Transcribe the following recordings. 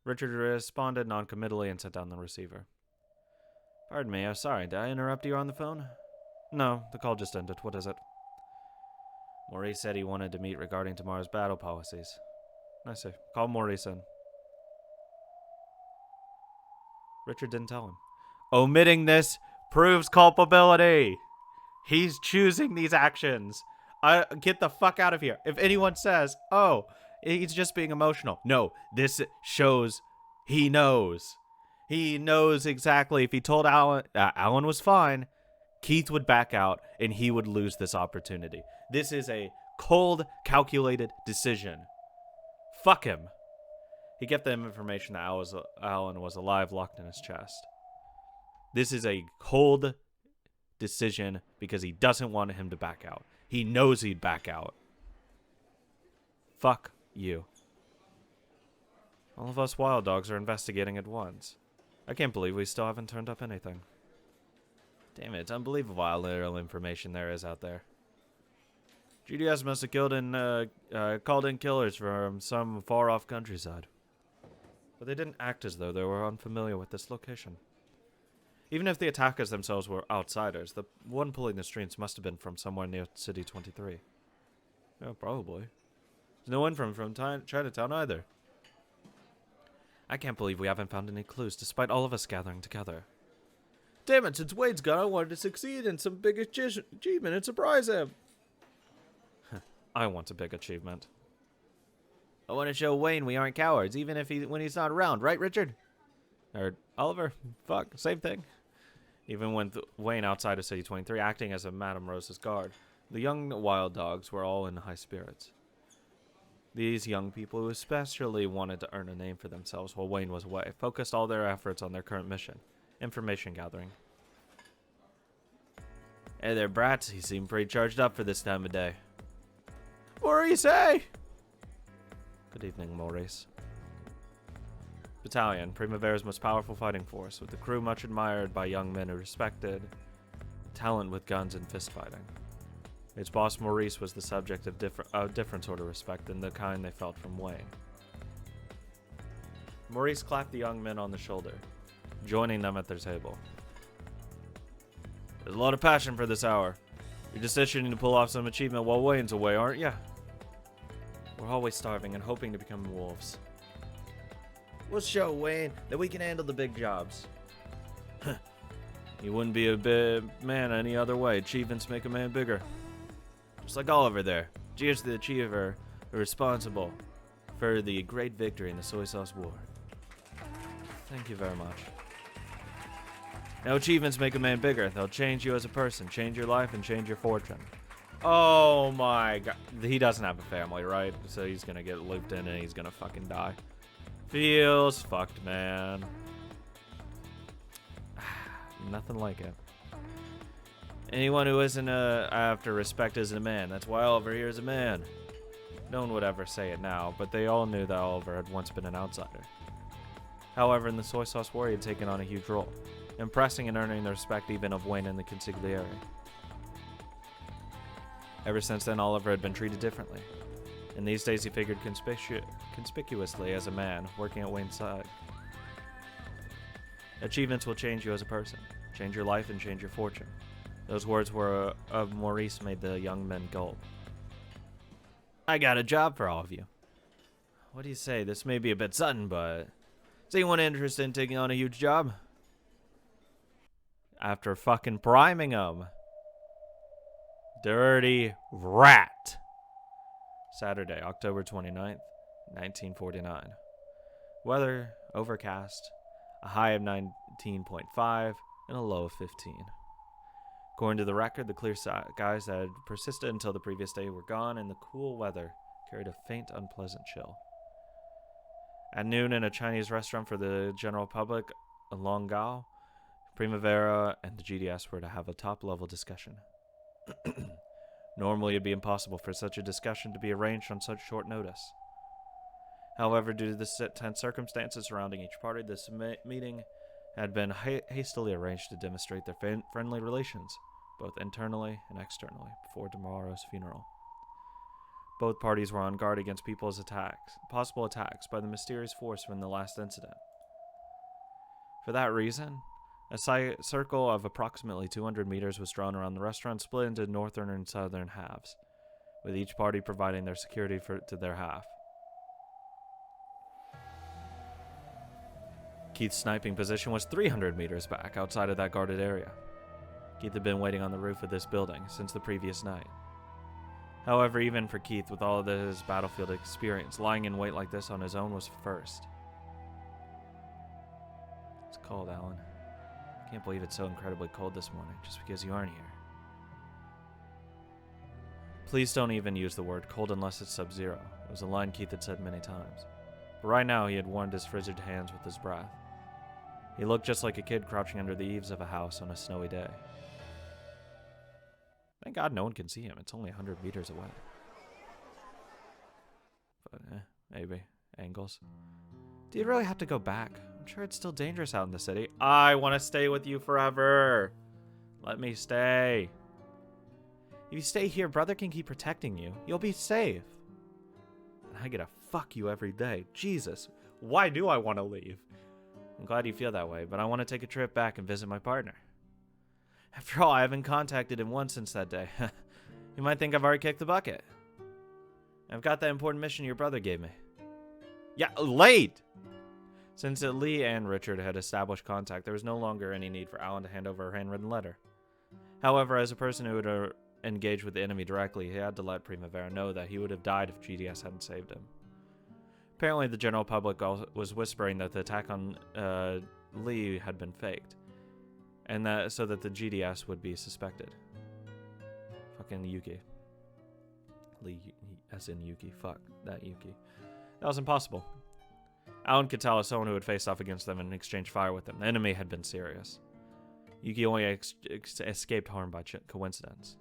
Richard responded noncommittally and set down the receiver. Pardon me, I'm sorry. Did I interrupt you on the phone? No, the call just ended. What is it? Maurice said he wanted to meet regarding tomorrow's battle policies. I see. Call Maurice in. Richard didn't tell him. Omitting this proves culpability. He's choosing these actions. Get the fuck out of here. If anyone says, oh, he's just being emotional. No, this shows he knows. He knows exactly. If he told Alan, Alan was fine, Keith would back out and he would lose this opportunity. This is a cold, calculated decision. Fuck him. He kept the information that Alan was alive locked in his chest. This is a cold decision because he doesn't want him to back out. He knows he'd back out. Fuck you. All of us wild dogs are investigating at once. I can't believe we still haven't turned up anything. Damn it, it's unbelievable how little information there is out there. GDS must have called in killers from some far-off countryside. But they didn't act as though they were unfamiliar with this location. Even if the attackers themselves were outsiders, the one pulling the strings must have been from somewhere near City 23. Yeah, probably. There's no one from Chinatown either. I can't believe we haven't found any clues, despite all of us gathering together. Damn it, since Wade's gone, I wanted to succeed in some big achievement and surprise him. I want a big achievement. I want to show Wayne we aren't cowards, even if when he's not around, right, Richard? Or Oliver? Fuck, same thing. Even when Wayne outside of City 23, acting as a Madame Rose's guard, the young wild dogs were all in high spirits. These young people who especially wanted to earn a name for themselves while Wayne was away focused all their efforts on their current mission, information gathering. Hey there, brats. You seem pretty charged up for this time of day. What do you say? Good evening, Maurice. Battalion, Primavera's most powerful fighting force, with the crew much admired by young men who respected talent with guns and fist fighting. Its boss Maurice was the subject of a different sort of respect than the kind they felt from Wayne. Maurice clapped the young men on the shoulder, joining them at their table. There's a lot of passion for this hour. You're just itching to pull off some achievement while Wayne's away, aren't you? We're always starving and hoping to become wolves. We'll show Wayne that we can handle the big jobs. He wouldn't be a big man any other way. Achievements make a man bigger. Just like Oliver there. Cheers to the achiever responsible for the great victory in the Soy Sauce War. Thank you very much. Now achievements make a man bigger. They'll change you as a person, change your life, and change your fortune. Oh my god. He doesn't have a family, right? So he's gonna get looped in and he's gonna fucking die. Feels fucked, man. Nothing like it. Anyone who isn't after respect isn't a man. That's why Oliver here is a man. No one would ever say it now, but they all knew that Oliver had once been an outsider. However, in the Soy Sauce War, he had taken on a huge role, impressing and earning the respect even of Wayne and the consigliere. Ever since then, Oliver had been treated differently. In these days, he figured conspicuously as a man, working at Wayne's side. Achievements will change you as a person, change your life, and change your fortune. Those words were of Maurice made the young men gulp. I got a job for all of you. What do you say? This may be a bit sudden, but is anyone interested in taking on a huge job? After fucking priming him. Dirty rat. Saturday, October 29th, 1949. Weather, overcast. A high of 19.5 and a low of 15. According to the record, the clear skies that had persisted until the previous day were gone, and the cool weather carried a faint, unpleasant chill. At noon, in a Chinese restaurant for the general public in Longgao, Primavera and the GDS were to have a top-level discussion. Normally, it'd be impossible for such a discussion to be arranged on such short notice. However, due to the tense circumstances surrounding each party, this meeting had been hastily arranged to demonstrate their friendly relations, both internally and externally, before tomorrow's funeral. Both parties were on guard against possible attacks by the mysterious force from the last incident. For that reason, a circle of approximately 200 meters was drawn around the restaurant, split into northern and southern halves, with each party providing their security to their half. Keith's sniping position was 300 meters back outside of that guarded area. Keith had been waiting on the roof of this building since the previous night. However, even for Keith, with all of his battlefield experience, lying in wait like this on his own was first. It's cold, Alan. I can't believe it's so incredibly cold this morning, just because you aren't here. Please don't even use the word cold unless it's sub-zero. It was a line Keith had said many times. But right now, he had warmed his frigid hands with his breath. He looked just like a kid crouching under the eaves of a house on a snowy day. Thank God no one can see him. It's only 100 meters away. But, maybe. Angles. Do you really have to go back? I'm sure it's still dangerous out in the city. I want to stay with you forever. Let me stay. If you stay here, brother can keep protecting you. You'll be safe. And I get to fuck you every day. Jesus. Why do I want to leave? I'm glad you feel that way, but I want to take a trip back and visit my partner. After all, I haven't contacted him once since that day. You might think I've already kicked the bucket. I've got that important mission your brother gave me. Yeah, late! Since Lee and Richard had established contact, there was no longer any need for Alan to hand over a handwritten letter. However, as a person who would engage with the enemy directly, he had to let Primavera know that he would have died if GDS hadn't saved him. Apparently, the general public was whispering that the attack on Lee had been faked, and that so that the GDS would be suspected. Fucking Yuki. Lee, as in Yuki. Fuck that Yuki. That was impossible. Alan could tell as someone who had faced off against them and exchanged fire with them. The enemy had been serious. Yuki only escaped harm by coincidence.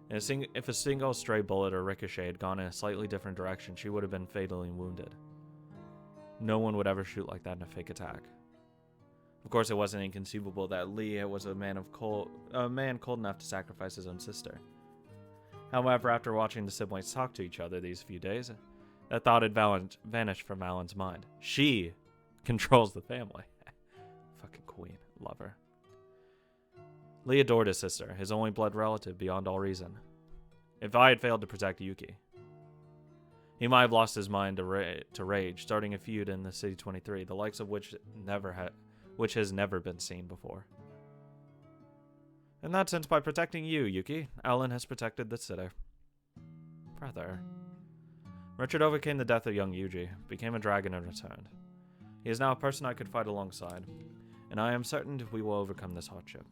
And if a single stray bullet or ricochet had gone in a slightly different direction, she would have been fatally wounded. No one would ever shoot like that in a fake attack. Of course, it wasn't inconceivable that Lee was a man cold enough to sacrifice his own sister. However, after watching the siblings talk to each other these few days, that thought had vanished from Alan's mind. She controls the family. Fucking queen. Love her. Lee adored his sister, his only blood relative beyond all reason. If I had failed to protect Yuki, he might have lost his mind to rage, starting a feud in the City 23, the likes of which has never been seen before. In that sense, by protecting you, Yuki, Alan has protected the city. Brother. Richard overcame the death of young Yuji, became a dragon and returned. He is now a person I could fight alongside, and I am certain we will overcome this hardship.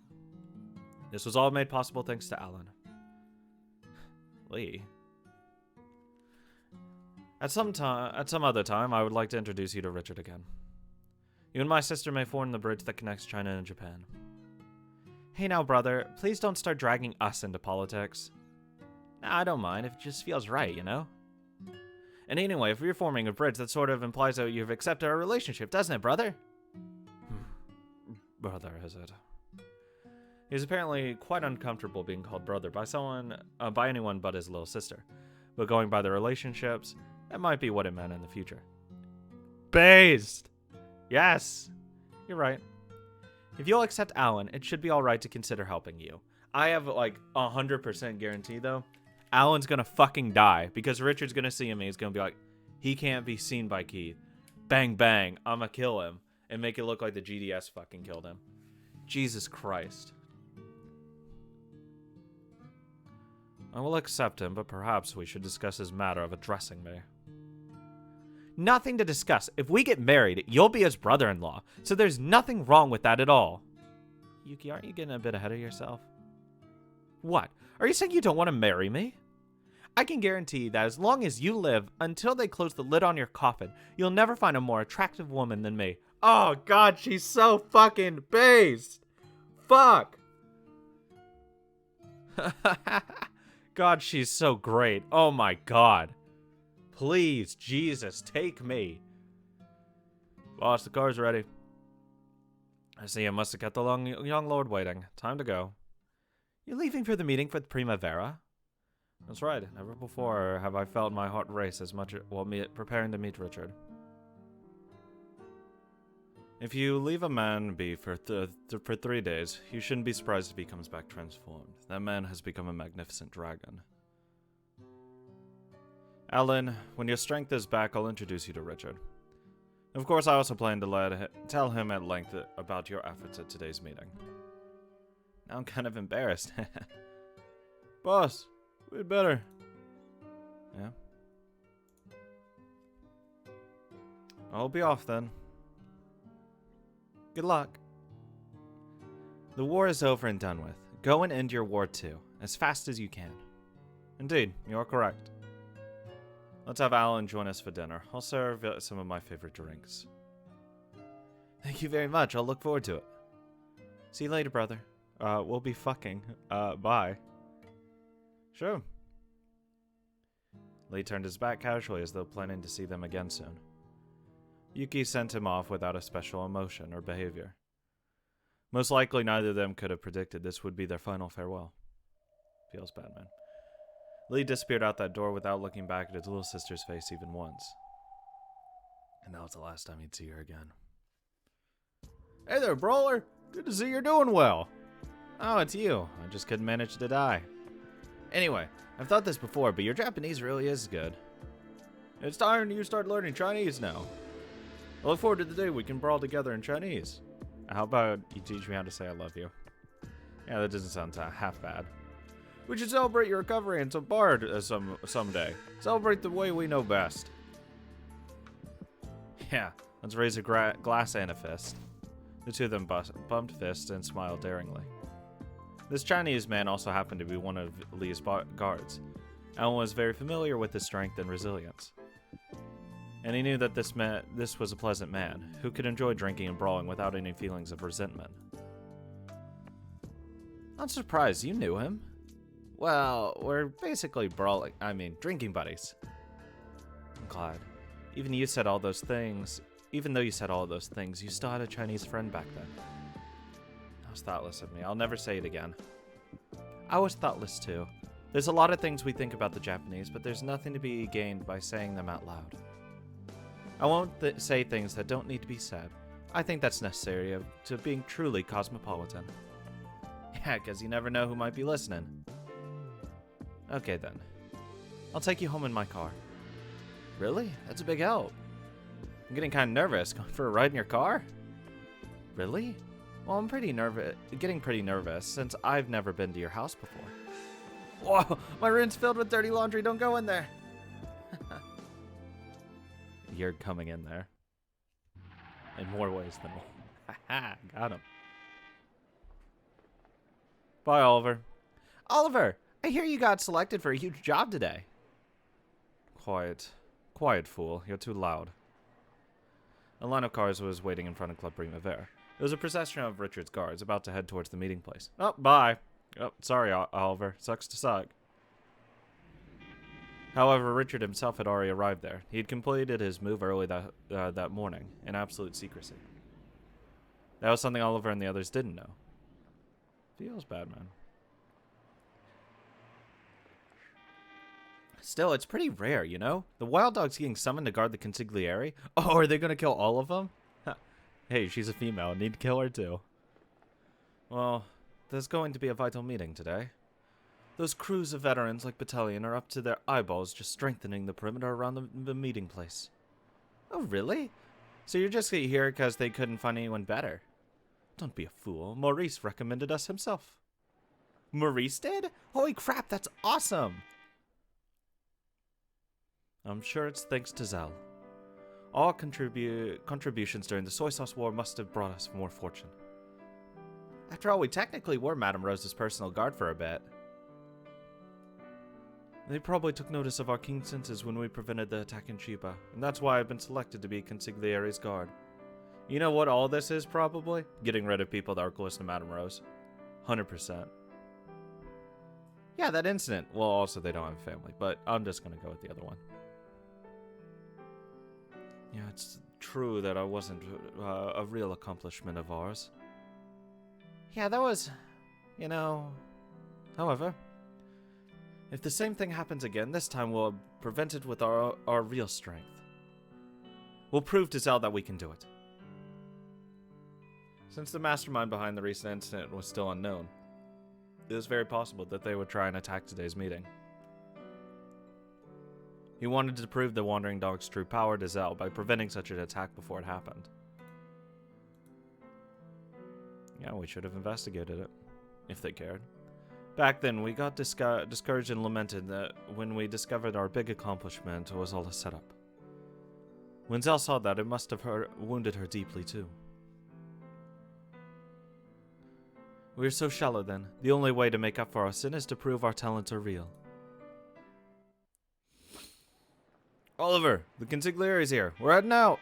This was all made possible thanks to Alan. Lee. At some other time, I would like to introduce you to Richard again. You and my sister may form the bridge that connects China and Japan. Hey now, brother, please don't start dragging us into politics. Nah, I don't mind, if it just feels right, you know? And anyway, if we're forming a bridge, that sort of implies that you've accepted our relationship, doesn't it, brother? Brother, is it? He's apparently quite uncomfortable being called brother by anyone but his little sister. But going by the relationships, that might be what it meant in the future. Based! Yes! You're right. If you'll accept Alan, it should be alright to consider helping you. I have like 100% guarantee though, Alan's gonna fucking die because Richard's gonna see him and he's gonna be like, he can't be seen by Keith. Bang bang, I'ma kill him and make it look like the GDS fucking killed him. Jesus Christ. I will accept him, but perhaps we should discuss his matter of addressing me. Nothing to discuss. If we get married, you'll be his brother-in-law, so there's nothing wrong with that at all. Yuki, aren't you getting a bit ahead of yourself? What? Are you saying you don't want to marry me? I can guarantee that as long as you live, until they close the lid on your coffin, you'll never find a more attractive woman than me. Oh god, she's so fucking based! Fuck! God, she's so great. Oh my god. Please, Jesus, take me. Boss, the car's ready. I see I must have kept the young lord waiting. Time to go. You're leaving for the meeting with Primavera? That's right. Never before have I felt my heart race as much while preparing to meet Richard. If you leave a man be for 3 days, you shouldn't be surprised if he comes back transformed. That man has become a magnificent dragon. Alan, when your strength is back, I'll introduce you to Richard. Of course, I also plan to tell him at length about your efforts at today's meeting. Now I'm kind of embarrassed. Boss, we'd better. Yeah? I'll be off then. Good luck. The war is over and done with. Go and end your war too, as fast as you can. Indeed, you're correct. Let's have Alan join us for dinner. I'll serve some of my favorite drinks. Thank you very much. I'll look forward to it. See you later, brother. We'll be fucking. Bye. Sure. Lee turned his back casually as though planning to see them again soon. Yuki sent him off without a special emotion or behavior. Most likely neither of them could have predicted this would be their final farewell. Feels bad, man. Lee disappeared out that door without looking back at his little sister's face even once. And that was the last time he'd see her again. Hey there, brawler! Good to see you're doing well! Oh, it's you. I just couldn't manage to die. Anyway, I've thought this before, but your Japanese really is good. It's time you start learning Chinese now. I look forward to the day we can brawl together in Chinese. How about you teach me how to say I love you? Yeah, that doesn't sound half bad. We should celebrate your recovery in some bar someday. Celebrate the way we know best. Yeah, let's raise a glass and a fist. The two of them bumped fists and smiled daringly. This Chinese man also happened to be one of Lee's guards. Alan was very familiar with his strength and resilience. And he knew that this was a pleasant man, who could enjoy drinking and brawling without any feelings of resentment. I'm surprised you knew him. Well, we're basically drinking buddies. I'm glad. Even though you said all those things, you still had a Chinese friend back then. That was thoughtless of me. I'll never say it again. I was thoughtless too. There's a lot of things we think about the Japanese, but there's nothing to be gained by saying them out loud. I won't say things that don't need to be said. I think that's necessary to being truly cosmopolitan. Yeah, because you never know who might be listening. Okay then. I'll take you home in my car. Really? That's a big help. I'm getting kind of nervous. Going for a ride in your car? Really? Well, I'm getting pretty nervous since I've never been to your house before. Whoa, my room's filled with dirty laundry. Don't go in there. You're coming in there. In more ways than one. Haha, got him. Bye, Oliver. Oliver, I hear you got selected for a huge job today. Quiet. Quiet, fool. You're too loud. A line of cars was waiting in front of Club Primavera. It was a procession of Richard's guards about to head towards the meeting place. Oh, bye. Oh, sorry, Oliver. Sucks to suck. However, Richard himself had already arrived there. He had completed his move early that morning, in absolute secrecy. That was something Oliver and the others didn't know. Feels bad, man. Still, it's pretty rare, you know? The wild dog's getting summoned to guard the consigliere. Oh, are they gonna kill all of them? Hey, she's a female. Need to kill her too. Well, there's going to be a vital meeting today. Those crews of veterans like Battalion are up to their eyeballs just strengthening the perimeter around the meeting place. Oh, really? So you're just here because they couldn't find anyone better? Don't be a fool. Maurice recommended us himself. Maurice did? Holy crap, that's awesome! I'm sure it's thanks to Zell. All contributions during the Soy Sauce War must have brought us more fortune. After all, we technically were Madame Rose's personal guard for a bit. They probably took notice of our keen senses when we prevented the attack in Chiba, and that's why I've been selected to be Consigliere's guard. You know what all this is, probably? Getting rid of people that are close to Madame Rose. 100%. Yeah, that incident. Well, also they don't have a family, but I'm just gonna go with the other one. Yeah, it's true that I wasn't a real accomplishment of ours. Yeah, that was, However, If the same thing happens again, this time we'll prevent it with our real strength. We'll prove to Zell that we can do it. Since the mastermind behind the recent incident was still unknown, it was very possible that they would try and attack today's meeting. He wanted to prove the Wandering Dog's true power to Zell by preventing such an attack before it happened. Yeah, we should have investigated it, if they cared. Back then, we got discouraged and lamented that when we discovered our big accomplishment was all a setup. When Zell saw that, it must have wounded her deeply too. We are so shallow then. The only way to make up for our sin is to prove our talents are real. Oliver, the consigliere's here. We're heading out.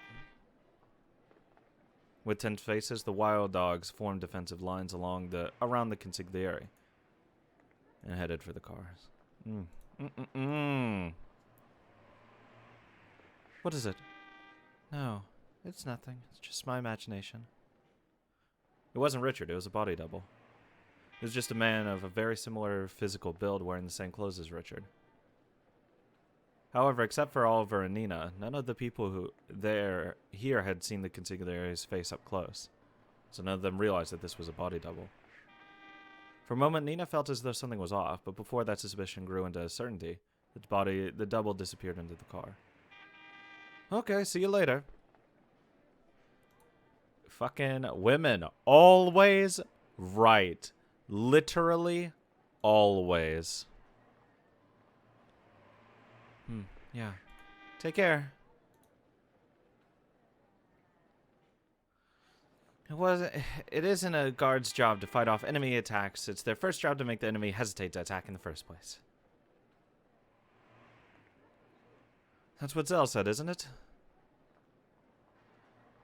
With tense faces, the wild dogs formed defensive lines around the consigliere and headed for the cars. What is it? No, it's nothing. It's just my imagination. It wasn't Richard, it was a body double. It was just a man of a very similar physical build wearing the same clothes as Richard. However, except for Oliver and Nina, none of the people who here had seen the consigliere's face up close, so none of them realized that this was a body double. For a moment, Nina felt as though something was off, but before that suspicion grew into certainty, the double disappeared into the car. Okay, see you later. Fucking women. Always right. Literally always. Yeah. Take care. It isn't a guard's job to fight off enemy attacks. It's their first job to make the enemy hesitate to attack in the first place. That's what Zell said, isn't it?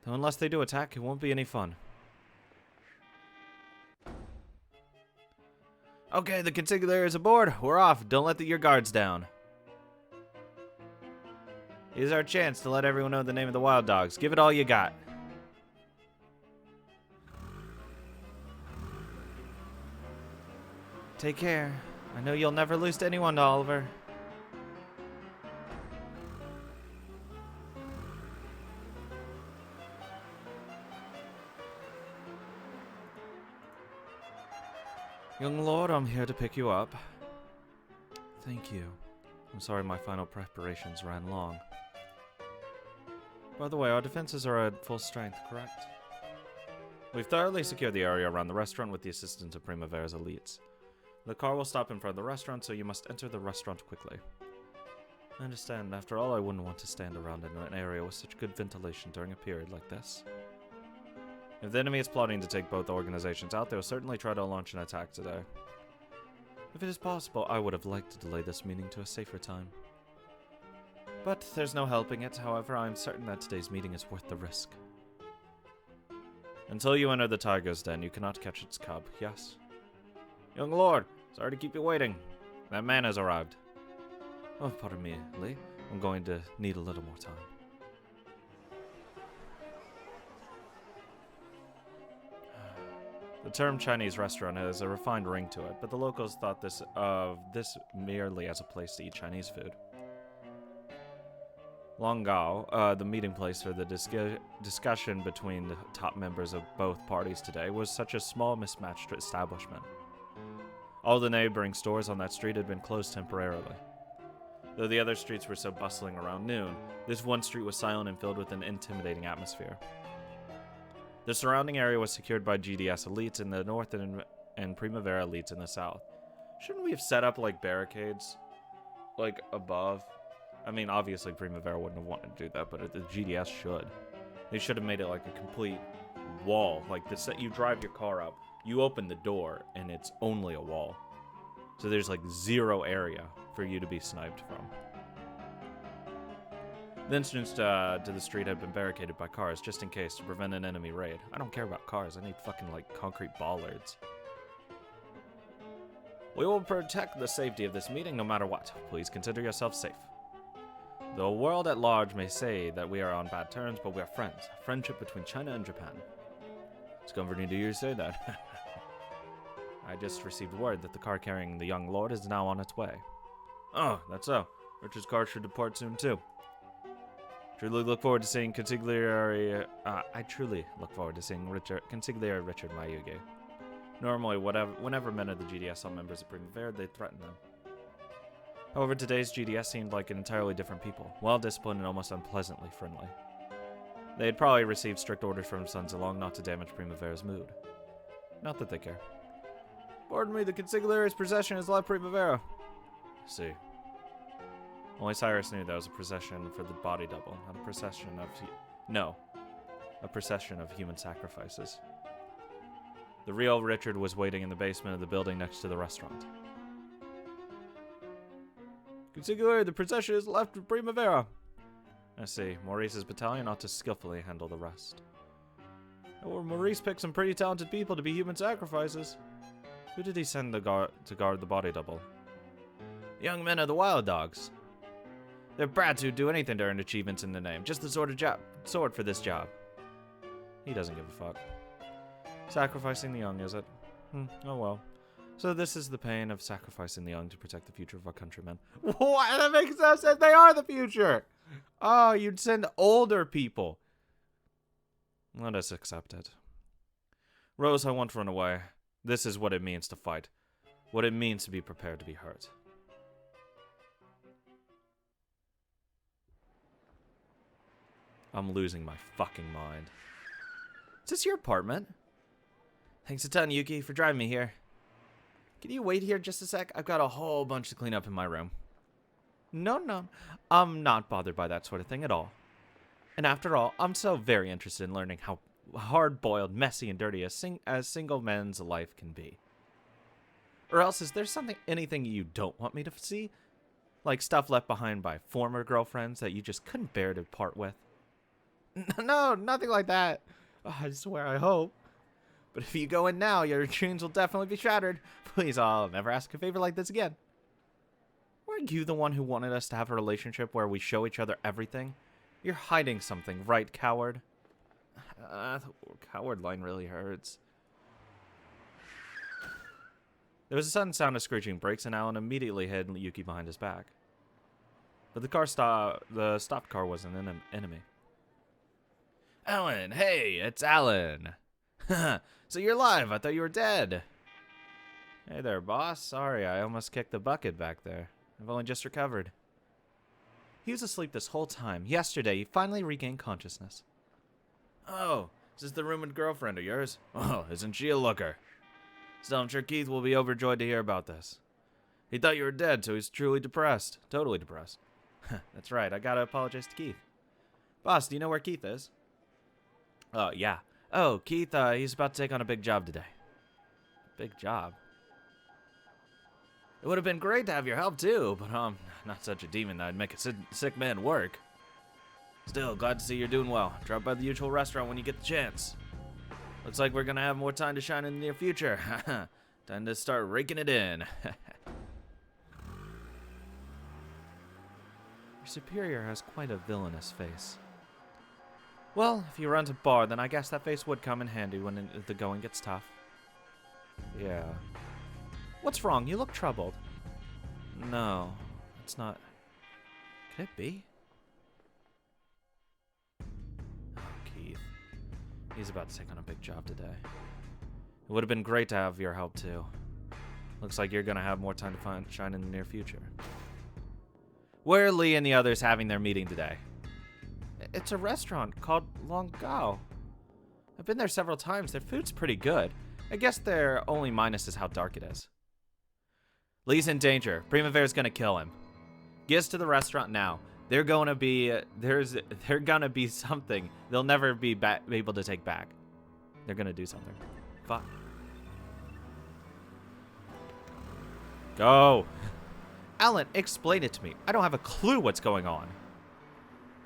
Though unless they do attack, it won't be any fun. Okay, the consigliere is aboard. We're off. Don't let your guards down. Here's our chance to let everyone know the name of the wild dogs. Give it all you got. Take care. I know you'll never lose to anyone, Oliver. Young lord, I'm here to pick you up. Thank you. I'm sorry my final preparations ran long. By the way, our defenses are at full strength, correct? We've thoroughly secured the area around the restaurant with the assistance of Primavera's elites. The car will stop in front of the restaurant, so you must enter the restaurant quickly. I understand. After all, I wouldn't want to stand around in an area with such good ventilation during a period like this. If the enemy is plotting to take both organizations out, they will certainly try to launch an attack today. If it is possible, I would have liked to delay this meeting to a safer time. But there's no helping it. However, I am certain that today's meeting is worth the risk. Until you enter the tiger's den, you cannot catch its cub, yes? Young lord, sorry to keep you waiting. That man has arrived. Oh, pardon me, Lee. I'm going to need a little more time. The term Chinese restaurant has a refined ring to it, but the locals thought of this merely as a place to eat Chinese food. Longgao, the meeting place for the discussion between the top members of both parties today, was such a small, mismatched establishment. All the neighboring stores on that street had been closed temporarily. Though the other streets were so bustling around noon, this one street was silent and filled with an intimidating atmosphere. The surrounding area was secured by GDS elites in the north and Primavera elites in the south. Shouldn't we have set up, like, barricades, like, above? I mean, obviously Primavera wouldn't have wanted to do that, but the GDS should. They should have made it like a complete wall. Like, you drive your car up, you open the door, and it's only a wall. So there's, like, zero area for you to be sniped from. The entrance to the street had been barricaded by cars, just in case, to prevent an enemy raid. I don't care about cars, I need fucking, like, concrete bollards. We will protect the safety of this meeting no matter what. Please consider yourself safe. The world at large may say that we are on bad terms, but we are friends. Friendship between China and Japan. It's comforting to hear you say that. I just received word that the car carrying the young lord is now on its way. Oh, that's so. Richard's car should depart soon, too. Truly look forward to seeing Consigliere... I truly look forward to seeing Consigliere Richard Mayugi. Normally, whenever men of the GDS saw members of Primavera, they threatened them. However, today's GDS seemed like an entirely different people, well-disciplined and almost unpleasantly friendly. They had probably received strict orders from Sons Along not to damage Primavera's mood. Not that they care. Pardon me, the Consigliere's procession has left Primavera. I see. Only Cyrus knew that was a procession for the body double, not a procession of... a procession of human sacrifices. The real Richard was waiting in the basement of the building next to the restaurant. Consigliere, the procession has left Primavera. I see. Maurice's battalion ought to skillfully handle the rest. Oh, Maurice picked some pretty talented people to be human sacrifices. Who did he send to guard the body double? Young men of the Wild Dogs. They're brats who'd do anything to earn achievements in the name. Just the sort for this job. He doesn't give a fuck. Sacrificing the young, is it? Oh well. So this is the pain of sacrificing the young to protect the future of our countrymen. What? That makes no sense. They are the future. Oh, you'd send older people. Let us accept it. Rose, I won't run away. This is what it means to fight. What it means to be prepared to be hurt. I'm losing my fucking mind. Is this your apartment? Thanks a ton, Yuki, for driving me here. Can you wait here just a sec? I've got a whole bunch to clean up in my room. No. I'm not bothered by that sort of thing at all. And after all, I'm so very interested in learning how hard-boiled, messy, and dirty as single men's life can be. Or else, is there anything you don't want me to see? Like stuff left behind by former girlfriends that you just couldn't bear to part with? No, nothing like that. Oh, I swear, I hope. But if you go in now, your dreams will definitely be shattered. Please, I'll never ask a favor like this again. Weren't you the one who wanted us to have a relationship where we show each other everything? You're hiding something, right, coward? The coward line really hurts. There was a sudden sound of screeching brakes, and Alan immediately hid Yuki behind his back. But the stopped car was an enemy. Alan, hey, it's Alan. So you're alive. I thought you were dead. Hey there, boss. Sorry, I almost kicked the bucket back there. I've only just recovered. He was asleep this whole time. Yesterday, he finally regained consciousness. Oh, is this the rumored girlfriend of yours? Oh, isn't she a looker? Still, I'm sure Keith will be overjoyed to hear about this. He thought you were dead, so he's truly depressed. Totally depressed. That's right, I gotta apologize to Keith. Boss, do you know where Keith is? Oh, yeah. Oh, Keith, he's about to take on a big job today. Big job? It would have been great to have your help, too, but I'm not such a demon that I'd make a sick man work. Still, glad to see you're doing well. Drop by the usual restaurant when you get the chance. Looks like we're gonna have more time to shine in the near future. Time to start raking it in. Your superior has quite a villainous face. Well, if he runs a bar, then I guess that face would come in handy when the going gets tough. Yeah. What's wrong? You look troubled. No, it's not. Could it be? Oh, Keith. He's about to take on a big job today. It would have been great to have your help, too. Looks like you're going to have more time to shine in the near future. Where are Lee and the others having their meeting today? It's a restaurant called Longao. I've been there several times. Their food's pretty good. I guess their only minus is how dark it is. Lee's in danger. Primavera's gonna kill him. Get us to the restaurant now. They're gonna be something they'll never be able to take back. They're gonna do something. Fuck. Go. Alan, explain it to me. I don't have a clue what's going on.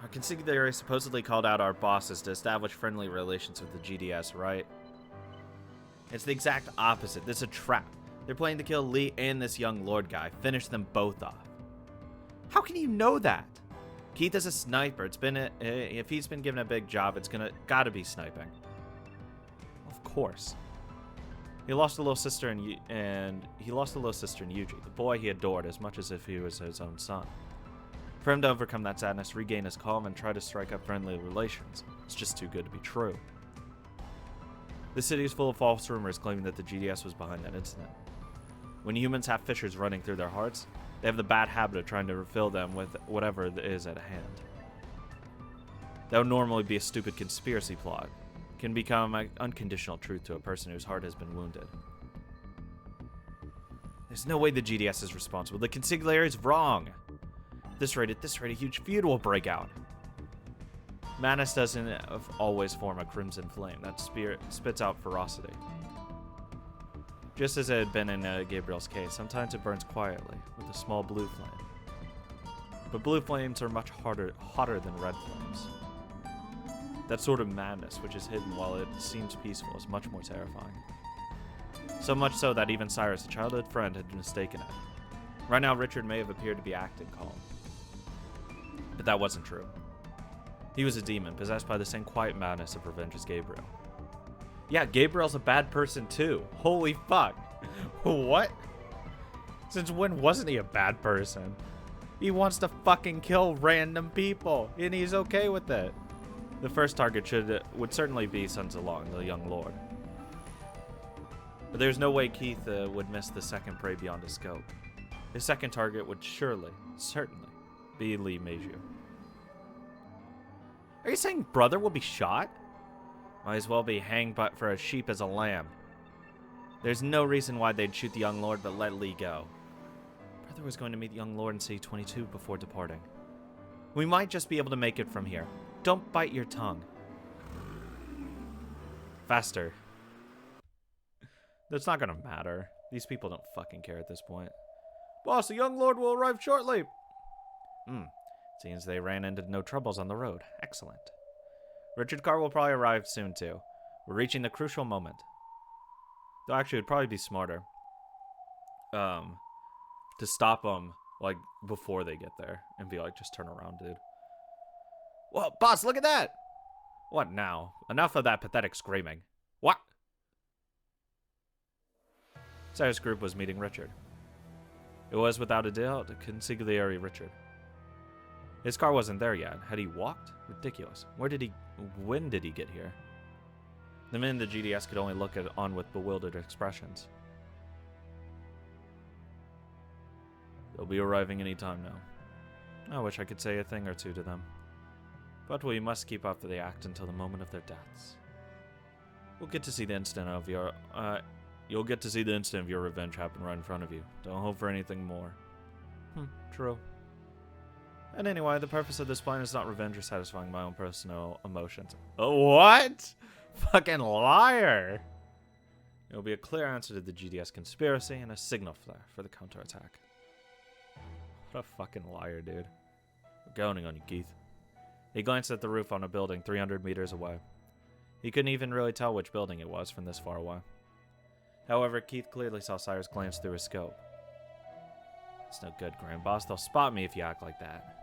Our consigliere supposedly called out our bosses to establish friendly relations with the GDS, right? It's the exact opposite. This is a trap. They're planning to kill Lee and this young lord guy. Finish them both off. How can you know that? Keith is a sniper. If he's been given a big job, it's gotta be sniping. Of course. He lost a little sister in Yuji, the boy he adored as much as if he was his own son. For him to overcome that sadness, regain his calm, and try to strike up friendly relations, it's just too good to be true. The city is full of false rumors claiming that the GDS was behind that incident. When humans have fissures running through their hearts, they have the bad habit of trying to refill them with whatever is at hand. That would normally be a stupid conspiracy plot, can become an unconditional truth to a person whose heart has been wounded. There's no way the GDS is responsible. The consigliere is wrong. At this rate, a huge feud will break out. Madness doesn't always form a crimson flame. That spirit spits out ferocity. Just as it had been in Gabriel's case, sometimes it burns quietly, with a small blue flame. But blue flames are much hotter than red flames. That sort of madness, which is hidden while it seems peaceful, is much more terrifying. So much so that even Cyrus, a childhood friend, had mistaken it. Right now, Richard may have appeared to be acting calm. But that wasn't true. He was a demon, possessed by the same quiet madness of revenge as Gabriel. Yeah, Gabriel's a bad person too. Holy fuck. What? Since when wasn't he a bad person? He wants to fucking kill random people, and he's okay with it. The first target would certainly be Sun Zilong, the young lord. But there's no way Keith would miss the second prey beyond his scope. His second target would certainly be Li Meiju. Are you saying brother will be shot? Might as well be hanged for a sheep as a lamb. There's no reason why they'd shoot the young lord but let Li go. Brother was going to meet the young lord in City 22 before departing. We might just be able to make it from here. Don't bite your tongue. Faster. That's not gonna matter. These people don't fucking care at this point. Boss, the young lord will arrive shortly. Seems they ran into no troubles on the road. Excellent. Richard Carr will probably arrive soon too. We're reaching the crucial moment. Though actually, it'd probably be smarter to stop them like before they get there and be like, just turn around, dude. Well, boss, look at that! What now? Enough of that pathetic screaming. What? Cyrus Group was meeting Richard. It was, without a doubt, a consigliere Richard. His car wasn't there yet. Had he walked? Ridiculous. When did he get here? The men in the GDS could only look on with bewildered expressions. They'll be arriving any time now. I wish I could say a thing or two to them. But we must keep up the act until the moment of their deaths. You'll get to see the instant of your revenge happen right in front of you. Don't hope for anything more. True. And anyway, the purpose of this plan is not revenge or satisfying my own personal emotions. What? Fucking liar! It will be a clear answer to the GDS conspiracy and a signal flare for the counterattack. What a fucking liar, dude. We're counting on you, Keith. He glanced at the roof on a building 300 meters away. He couldn't even really tell which building it was from this far away. However, Keith clearly saw Cyrus glance through his scope. It's no good, Grand Boss. They'll spot me if you act like that.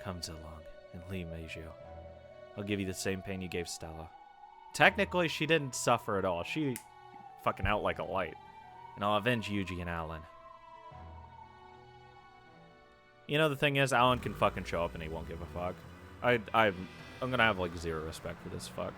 Come Zilong and Li Meiju. I'll give you the same pain you gave Stella. Technically, she didn't suffer at all. She fucking out like a light. And I'll avenge Yuji and Alan. You know, the thing is, Alan can fucking show up and he won't give a fuck. I'm gonna have, like, zero respect for this fuck.